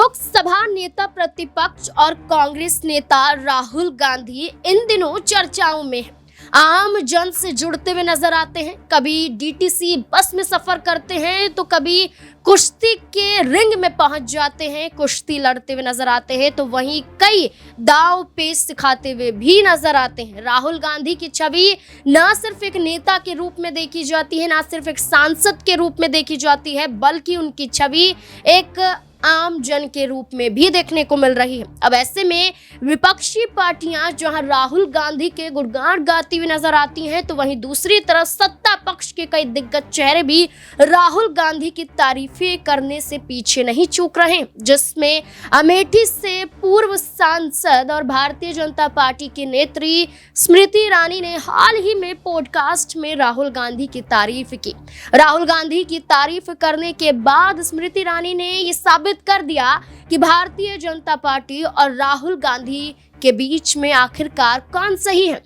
लोकसभा नेता प्रतिपक्ष और कांग्रेस नेता राहुल गांधी इन दिनों चर्चाओं में हैं। आम जन से जुड़ते हुए नजर आते हैं। कभी डीटीसी बस में सफर करते हैं तो कभी कुश्ती के रिंग में पहुंच जाते हैं, कुश्ती लड़ते हुए नजर आते हैं, तो वहीं कई दांव पेच सिखाते हुए भी नजर आते हैं। राहुल गांधी की छवि न सिर्फ एक नेता के रूप में देखी जाती है, न सिर्फ एक सांसद के रूप में देखी जाती है, बल्कि उनकी छवि एक आम जन के रूप में भी देखने को मिल रही है। अब ऐसे में विपक्षी पार्टियां जहां राहुल गांधी के गुणगान गाती हुई नजर आती हैं, तो वहीं दूसरी तरफ सत्ता पक्ष के कई दिग्गज चेहरे भी राहुल गांधी की तारीफें करने से पीछे नहीं चूक रहे, जिसमें अमेठी से पूर्व सांसद और भारतीय जनता पार्टी की नेत्री स्मृति ईरानी ने हाल ही में पॉडकास्ट में राहुल गांधी की तारीफ की। राहुल गांधी की तारीफ करने के बाद स्मृति ईरानी ने ये साबित कर दिया कि भारतीय जनता पार्टी और राहुल गांधी के बीच में आखिरकार कौन सही है।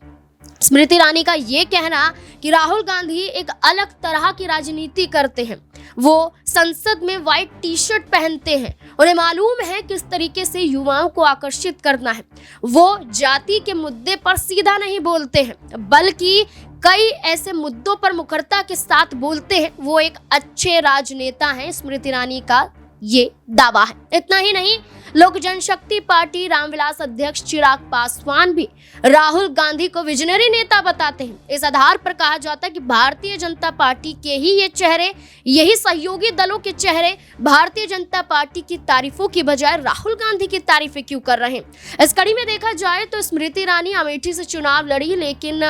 स्मृति ईरानी का ये कहना कि राहुल गांधी एक अलग तरह की राजनीति करते हैं, वो संसद में व्हाइट टी शर्ट पहनते हैं, उन्हें मालूम है किस तरीके से युवाओं को आकर्षित करना है, वो जाति के मुद्दे पर सीधा नहीं बोलते हैं, बल्कि कई ऐसे मुद्दों पर मुखरता के साथ बोलते हैं। वो एक अच्छे राजनेता हैं, स्मृति ईरानी का ये दावा है। इतना ही नहीं, लोक जनशक्ति पार्टी रामविलास अध्यक्ष चिराग पासवान भी राहुल गांधी को विजनरी नेता बताते हैं। इस आधार पर कहा जाता है कि भारतीय जनता पार्टी के ही ये चेहरे, यही सहयोगी दलों के चेहरे भारतीय जनता पार्टी की तारीफों की बजाय राहुल गांधी की तारीफें क्यों कर रहे हैं। इस कड़ी में देखा जाए तो स्मृति ईरानी अमेठी से चुनाव लड़ी, लेकिन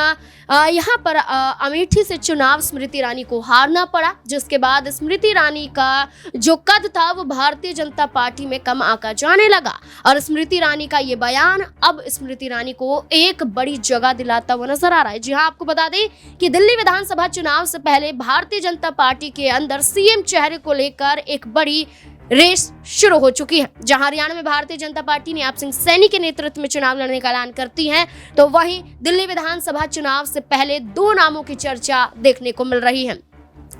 यहाँ पर अमेठी से चुनाव स्मृति ईरानी को हारना पड़ा, जिसके बाद स्मृति ईरानी का जो कद था वो भारतीय जनता पार्टी में कम आंका जाने लगा। और स्मृति ईरानी का ये बयान अब स्मृति ईरानी को एक बड़ी जगह दिलाता हुआ नजर आ रहा है। जी हाँ, आपको बता दें कि दिल्ली विधानसभा चुनाव से पहले भारतीय जनता पार्टी के अंदर सीएम चेहरे को लेकर एक बड़ी रेस शुरू हो चुकी है। जहां हरियाणा में भारतीय जनता पार्टी न्याप सिंह सैनी के नेतृत्व में चुनाव लड़ने का ऐलान करती है, तो वहीं दिल्ली विधानसभा चुनाव से पहले दो नामों की चर्चा देखने को मिल रही है।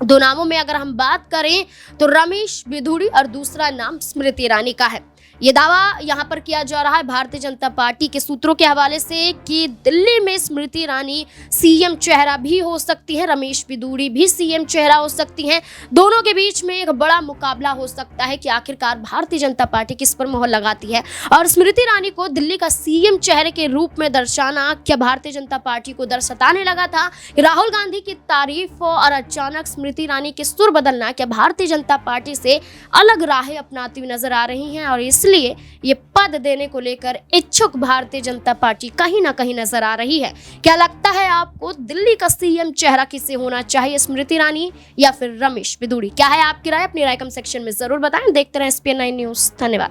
दो नामों में अगर हम बात करें तो रमेश बिधूड़ी और दूसरा नाम स्मृति ईरानी का है। ये दावा यहाँ पर किया जा रहा है भारतीय जनता पार्टी के सूत्रों के हवाले से कि दिल्ली में स्मृति ईरानी सीएम चेहरा भी हो सकती है, रमेश बिधूड़ी भी सीएम चेहरा हो सकती हैं। दोनों के बीच में एक बड़ा मुकाबला हो सकता है कि आखिरकार भारतीय जनता पार्टी किस पर मोहर लगाती है। और स्मृति ईरानी को दिल्ली का सीएम चेहरे के रूप में दर्शाना क्या भारतीय जनता पार्टी को दर्शाने लगा था। राहुल गांधी की तारीफ और अचानक स्मृति ईरानी के सुर बदलना क्या भारतीय जनता पार्टी से अलग राहें अपनाती हुई नजर आ रही हैं, और इसलिए ये पद देने को लेकर इच्छुक भारतीय जनता पार्टी कहीं ना कहीं नजर आ रही है। क्या लगता है आपको, दिल्ली का सीएम चेहरा किसे होना चाहिए, स्मृति ईरानी या फिर रमेश बिधूड़ी? क्या है आपकी राय? अपनी राय कमेंट सेक्शन में जरूर बताएं। देखते रहें SPN9 न्यूज़। धन्यवाद।